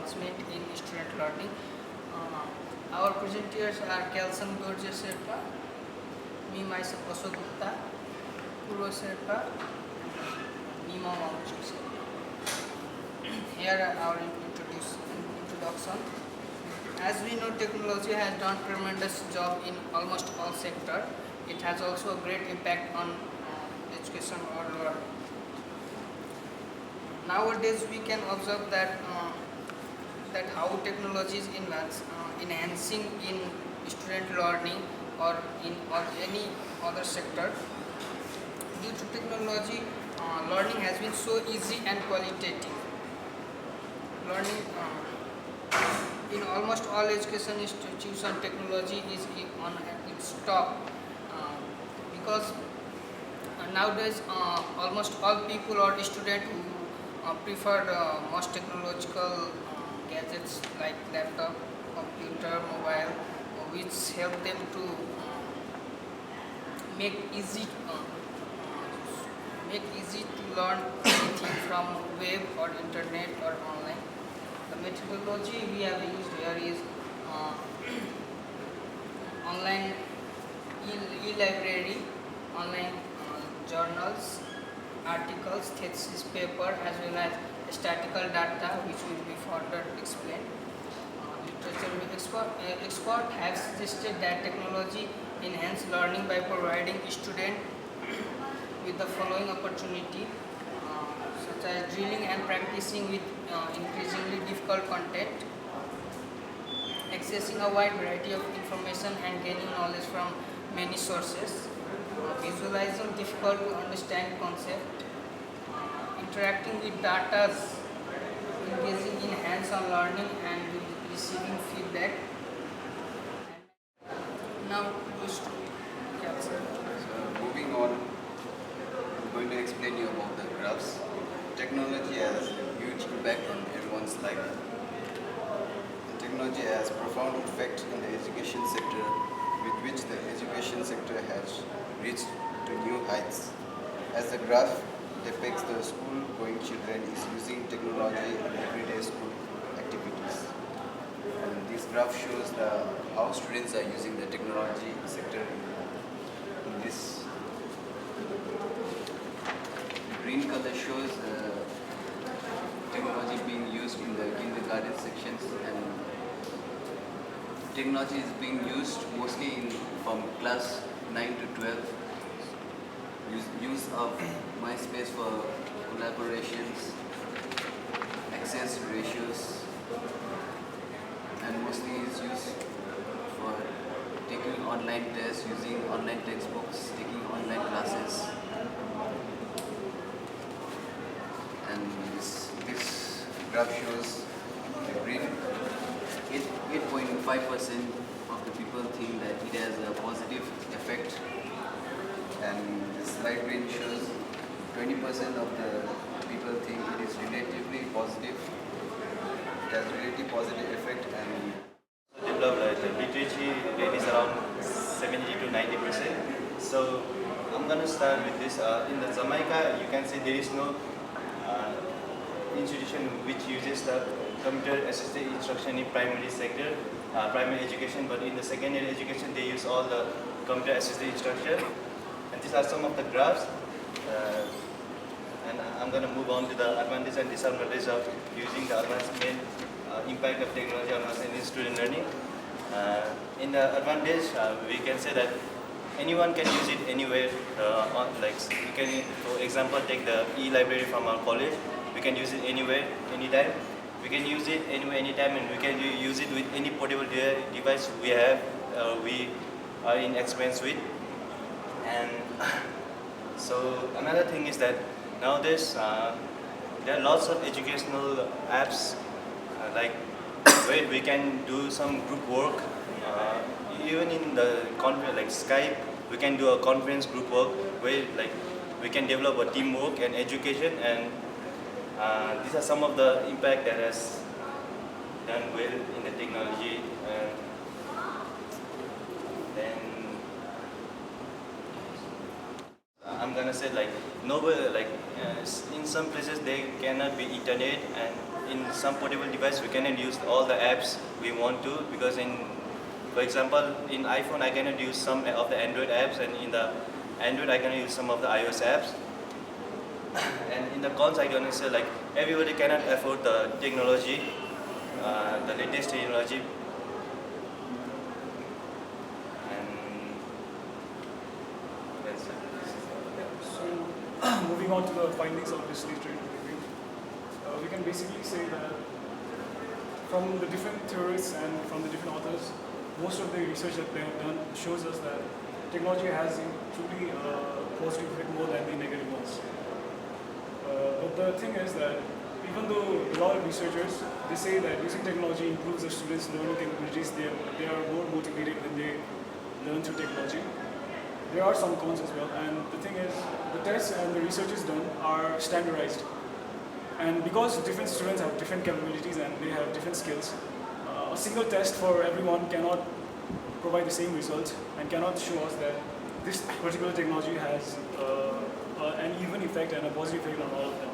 advancement in student learning. Our presenters are Kelson Gorje Sherpa, me myself Ashok Gupta, Purva Sherpa, Nima Mamuchu Sherpa. Here are our introduction. As we know, technology has done tremendous job in almost all sectors. It has also a great impact on education or learning. Nowadays, we can observe that how technology is enhancing in student learning or in any other sector. Due to technology, learning has been so easy and qualitative. Learning in almost all education institutions, technology is on its top because nowadays almost all people or students who prefer most technological gadgets like laptop, computer, mobile, which help them to make easy to learn anything from web or internet or online. The methodology we have used here is online e-library, online journals, articles, thesis paper, as well as statistical data, which will be further explained. Literature expert have suggested that technology enhance learning by providing students with the following opportunity, such as drilling and practicing with increasingly difficult content, accessing a wide variety of information and gaining knowledge from many sources, visualizing difficult to understand concepts, interacting with data, engaging in hands-on learning and receiving feedback. Now, moving on, I'm going to explain you about the graphs. Technology has a huge impact on everyone's life. Technology has profound effect in the education sector, with which the education sector has reached to new heights. As the graph depicts, the school-going children is using technology in everyday school activities. And this graph shows how students are using the technology sector in this. The green color shows technology being used in the kindergarten sections, and technology is being used mostly from class 9 to 12. Use of MySpace for collaborations, access ratios, and mostly is used for taking online tests, using online textbooks, taking online classes. And this graph shows the green 8.5% of the people think that it has a positive effect, and this light green shows 20% of the people think it is relatively positive. It has relatively positive effect, and developed the literacy rate is around 70 to 90%. So I'm gonna start with this. In the Jamaica, you can see there is no institution which uses the computer-assisted instruction in primary sector, primary education, but in the secondary education they use all the computer-assisted instruction. And these are some of the graphs. And I'm going to move on to the advantage and disadvantage of using the advancement, impact of technology on student learning. In the advantage, we can say that anyone can use it anywhere. Like we can, for example, take the e-library from our college. We can use it anywhere, anytime. We can use it anywhere, anytime, and we can use it with any portable device we have, we are in experience with. And so another thing is that nowadays there are lots of educational apps like where we can do some group work. Even in the conference like Skype, we can do a conference group work where like we can develop a teamwork and education, and these are some of the impact that has done well in the technology. Then I'm gonna say like nowhere, like in some places there cannot be internet, and in some portable device we cannot use all the apps we want to, because for example, in iPhone I cannot use some of the Android apps, and in the Android I cannot use some of the iOS apps. And in the cons I can say, like, everybody cannot afford the technology, the latest technology. And that's it. So, moving on to the findings of this literature review, we can basically say that from the different theorists and from the different authors, most of the research that they have done shows us that technology has truly positive effect more than the negative ones. But the thing is that even though a lot of researchers, they say that using technology improves the students' learning capabilities, they are more motivated when they learn through technology. There are some cons as well, and the thing is, the tests and the research is done are standardized. And because different students have different capabilities and they have different skills, a single test for everyone cannot provide the same result and cannot show us that this particular technology has an even effect and a positive effect on all of them.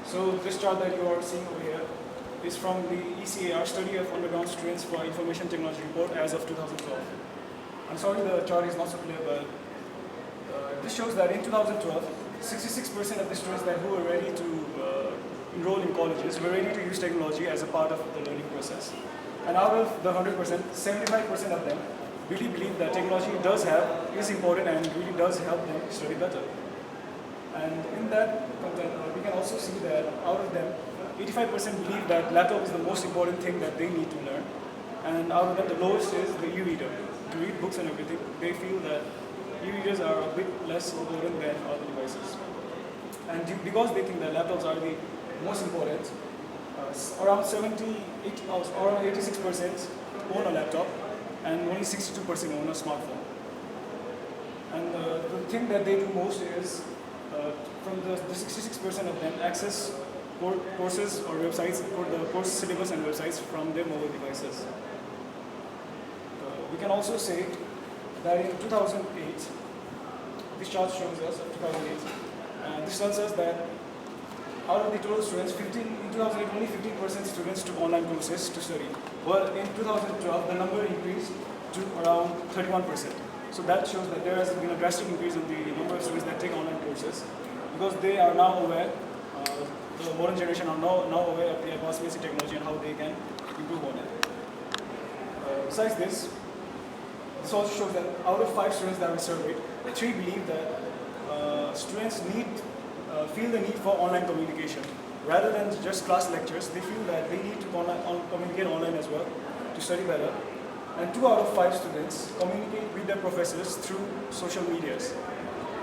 So this chart that you are seeing over here is from the ECAR, Study of Underground Students for Information Technology Report as of 2012. I'm sorry the chart is not so clear, but this shows that in 2012, 66% of the students who were ready to enroll in colleges were ready to use technology as a part of the learning process. And out of the 100%, 75% of them really believe that technology is important and really does help them study better. And in that content, we can also see that out of them, 85% believe that laptop is the most important thing that they need to learn. And out of them, the lowest is the e-reader. To read books and everything, they feel that e-readers are a bit less important than other devices. And because they think that laptops are the most important, around 86% own a laptop and only 62% own a smartphone. And the thing that they do most is, from the 66% of them, access courses or websites, or the course syllabus and websites from their mobile devices. We can also say that in 2008, this chart shows us, of 2008, this tells us that out of the total students, in 2008 only 15% students took online courses to study. Well, in 2012, the number increased to around 31%. So that shows that there has been a drastic increase in the number of students that take online courses, because they are now aware, the modern generation are now aware of the advancements in technology and how they can improve on it. Besides this also shows that out of 5 students that we surveyed, 3 believe that students feel the need for online communication. Rather than just class lectures, they feel that they need to communicate online as well to study better. And 2 out of 5 students communicate with their professors through social medias,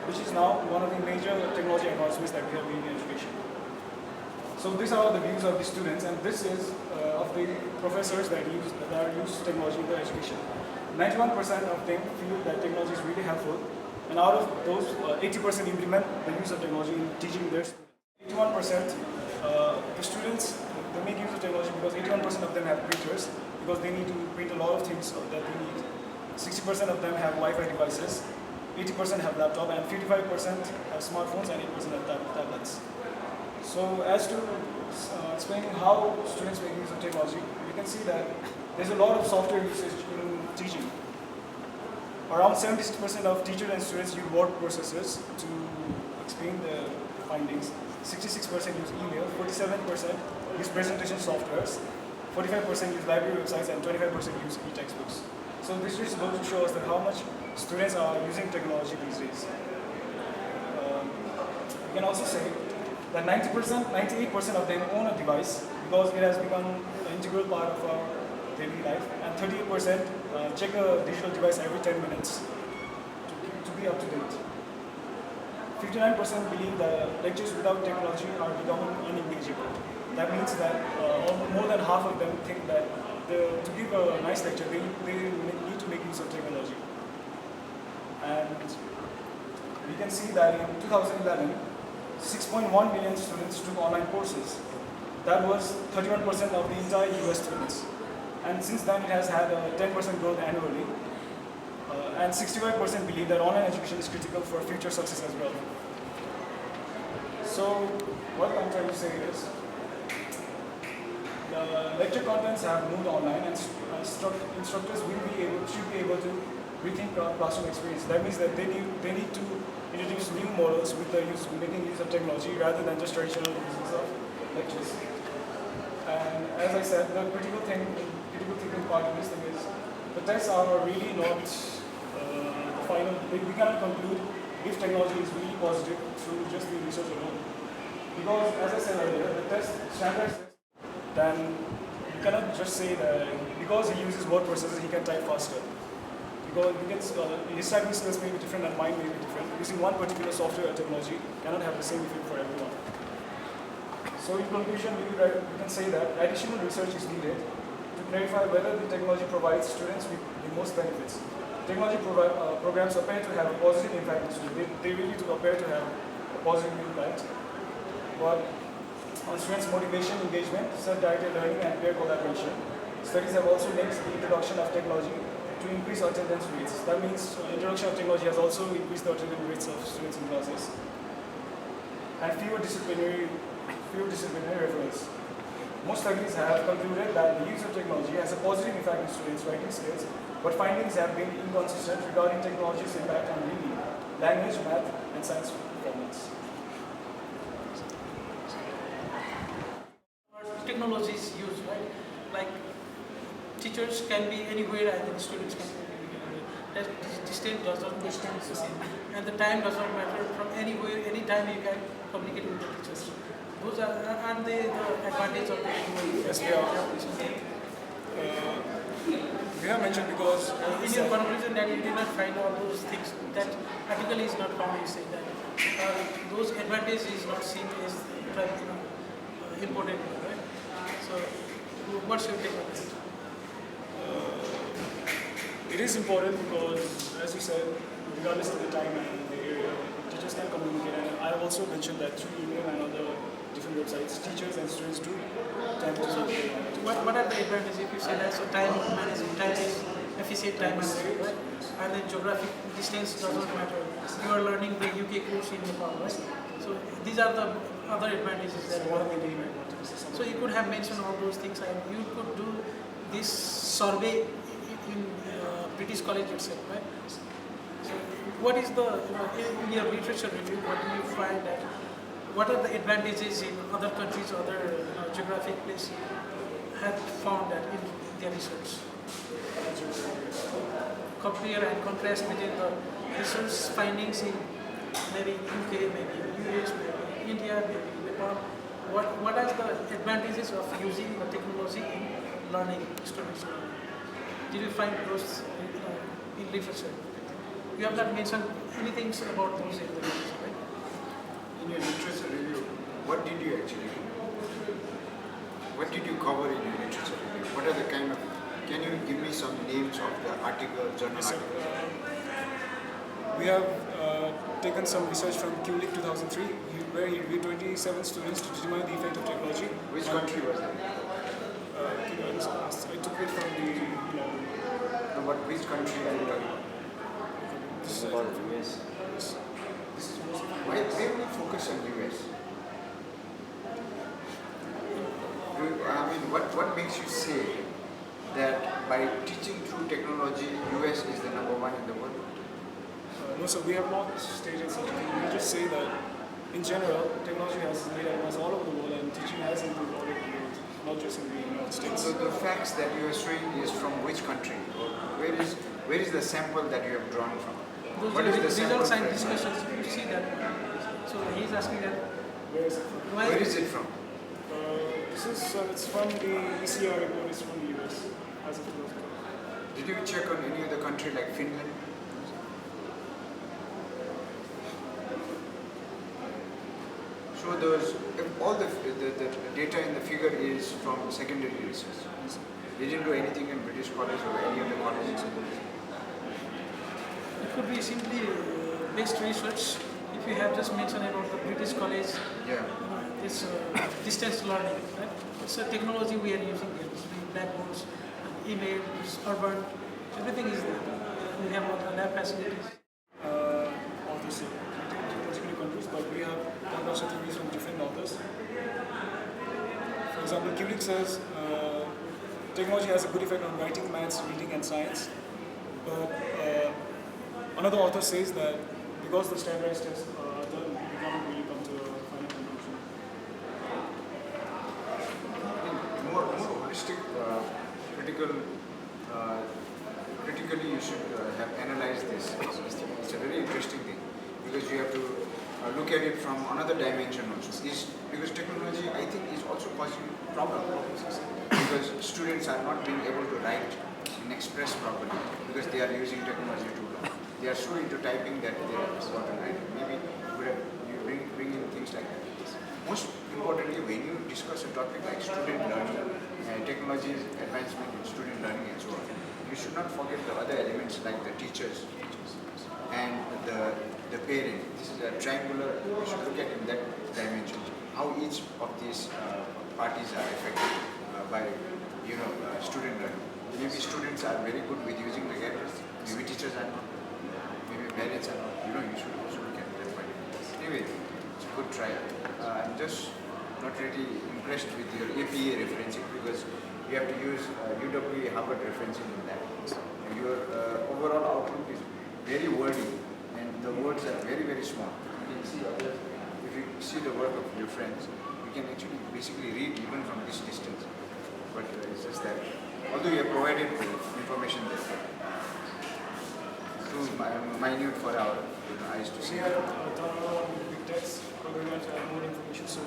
which is now one of the major technology advancements that we have in education. So these are the views of the students, and this is of the professors that use technology in their education. 91% of them feel that technology is really helpful, and out of those, 80% implement the use of technology in teaching their students. 81%, the students, they make use of technology because 81% of them have printers, because they need to print a lot of things that they need. 60% of them have Wi-Fi devices, 80% have laptop, and 55% have smartphones, and 8% have tablets. So as to explaining how students make use of technology, we can see that there's a lot of software usage in teaching. Around 76% of teachers and students use word processors to explain their findings. 66% use email, 47% use presentation softwares, 45% use library websites, and 25% use e-textbooks. So this just goes to show us that how much students are using technology these days. We can also say that 98% of them own a device because it has become an integral part of our daily life, and 38% check a digital device every 10 minutes to be up to date. 59% believe that lectures without technology are becoming unengageable. That means that more than half of them think that to give a nice lecture, they need to make use of technology. And we can see that in 2011, 6.1 million students took online courses. That was 31% of the entire US students. And since then, it has had a 10% growth annually. and 65% believe that online education is critical for future success as well. So what I'm trying to say is, the lecture contents have moved online, and instructors should be able to rethink classroom experience. That means that they need to introduce new models with making use of technology rather than just traditional uses of lectures. And as I said, the critical thinking part of this thing is the tests are really not the final. We cannot conclude if technology is really positive through just the research alone. Because as I said earlier, the standard test, then you cannot just say that because he uses word processors, he can type faster. Because his typing skills may be different and mine may be different. Using one particular software or technology cannot have the same effect for everyone. So in conclusion, we can say that additional research is needed to clarify whether the technology provides students with the most benefits. Technology programs appear to have a positive impact on students. They really do appear to have a positive impact. But on students' motivation, engagement, self-directed learning, and peer collaboration, studies have also linked the introduction of technology to increase attendance rates. That means introduction of technology has also increased the attendance rates of students in classes. And fewer disciplinary referrals. Most studies have concluded that the use of technology has a positive impact on students' writing skills, but findings have been inconsistent regarding technology's impact on reading, language, math, and science performance. Technology is used, right? Like teachers can be anywhere and the students can be anywhere. That distance does not matter, and the time does not matter. From anywhere, anytime you can communicate with the teachers. Those aren't they the advantage of the technology? Yes, they are. We have mentioned because in your conclusion that you did not find all those things, that article is not found. You say that those advantages is not seen as important, right? So, what's your take on that? It is important because, as you said, regardless of the time and the area, teachers can communicate. And I have also mentioned that through email and other different websites, teachers and students do tend to What are the advantages if you say that? So time management, time is efficient time management, right? And then geographic distance does not matter. You are learning the UK course in Nepal, right? So these are the other advantages that one of the advantages. So you could have mentioned all those things, and you could do this survey in British College itself, right? So what is the in your literature review? What do you find that? What are the advantages in other countries, other geographic places have found that in their research? Compare and contrast between the research findings in maybe UK, maybe US, maybe India, maybe Nepal. What are the advantages of using the technology in learning, students learning? Did you find those in literature? You have not mentioned anything about those in the literature, right? In your literature review, what did you actually do? What did you cover in your literature review? What are the kind of, can you give me some names of the article, journal articles? We have taken some research from QLIC 2003, where he reviewed 27 students to determine the effect of technology. Which country was that? I took it from the, No, but which country are you talking about? this is About US. Why we focus on US? I mean, what makes you say that by teaching through technology, US is the number one in the world? No, so we have not stated such a thing. We just say that in general, technology has made advances all over the world, and teaching has improved all over the world, not just in the United States. So the facts that you are showing is from which country? Or where is the sample that you have drawn from? Those What is the sample? results and discussions, you see that. So he's asking that. Where is it from? Where is it from? This is it's from the ECR report. It's from the US as of 2000. Did you check on any other country like Finland? So those, if all the data in the figure is from secondary research. They didn't do anything in British College or any other colleges. It could be simply based research. If you have just mentioned about the British College, Yeah. this distance learning, right? It's a technology we are using here. It's blackboards, email, urban, everything is there. we have all the lab facilities. Authors say technologically confused, but we have converse theories from different authors. For example, Kulik says technology has a good effect on writing, maths, reading, and science. But another author says that because the standardized tests are done, we cannot really come to a final conclusion. More holistic, critically you should have analyzed this. It's a very interesting thing because you have to look at it from another dimension also. Because technology, I think, is also causing problems because students are not being able to write and express properly because they are using technology too long. They are so into typing that they are forgotten writing. Maybe you bring in things like that. Most importantly, when you discuss a topic like student learning, technology's advancement in student learning and so on, you should not forget the other elements like the teachers and the parent. This is a triangular, you should look at in that dimension, how each of these parties are affected by student learning. Maybe students are very good with using the gadgets, maybe teachers are not, maybe parents are not. You should also look at that point. Anyway, it's a good try. I'm just not really impressed with your APA referencing because you have to use UWA Harvard referencing in that. And your overall outlook is very wordy and the words are very, very small. You can see if you see the work of your friends, you can actually basically read even from this distance. But it's just that, although you have provided the information there, too minute for our eyes to see. We have done a lot of big tests, but we want to have more information, so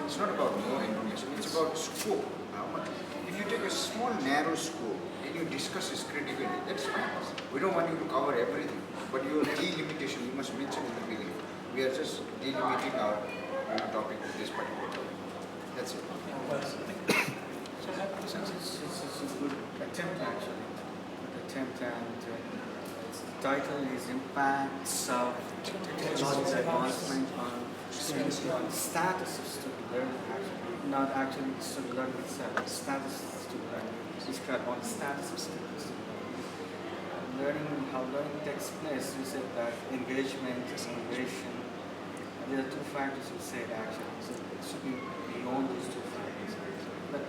It's not about more information, it's about scope. If you take a small narrow scope and you discuss this critically, that's fine. We don't want you to cover everything, but your delimitation you must mention in the beginning. We are just delimiting our topic to this particular topic. That's it. It's a good attempt actually. Attempt, and its title is Impacts of Technology's Advancement on Status of Student Learning, actually. Not actually student learning itself, status of student learning. Describe on status of student learning. How learning takes place, we said that engagement, innovation, there are two factors we said actually, so it should be beyond these two factors. But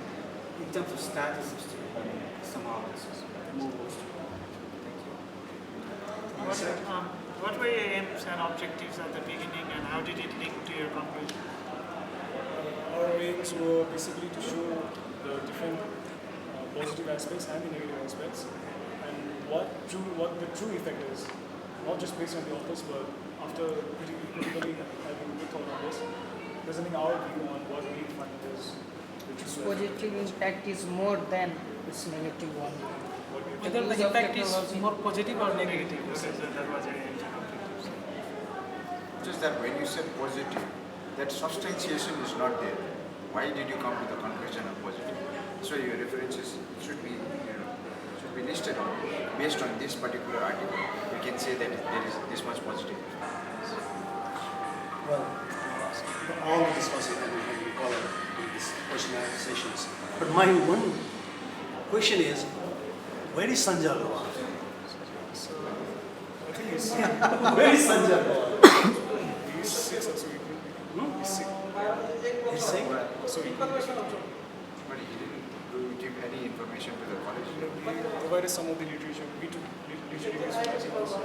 in terms of status of student learning, somehow it's more those two. Thank you. What were your aims and objectives at the beginning, and how did it link to your conclusion? our aims were basically to show the different positive aspects and the negative aspects, and what the true effect is, not just based on the authors, but after critically having a good thought on this, presenting our view on what we find is the Its true positive impact is more than its negative one. Whether the impact is more positive or negative. That was your aims and objectives. Just that when you said positive, that substantiation is not there. Why did you come to the conclusion of positive? So your references should be listed on based on this particular article. You can say that there is this much positive. Well, all of this was in these personality sessions. But my one question is, where is Sanjay Agarwal? I think he's Where is Sanjay Agarwal? he's sick, so he's sick. He's sick? So he But he didn't give any information to the college. provided some of the literature. We took literature reviews from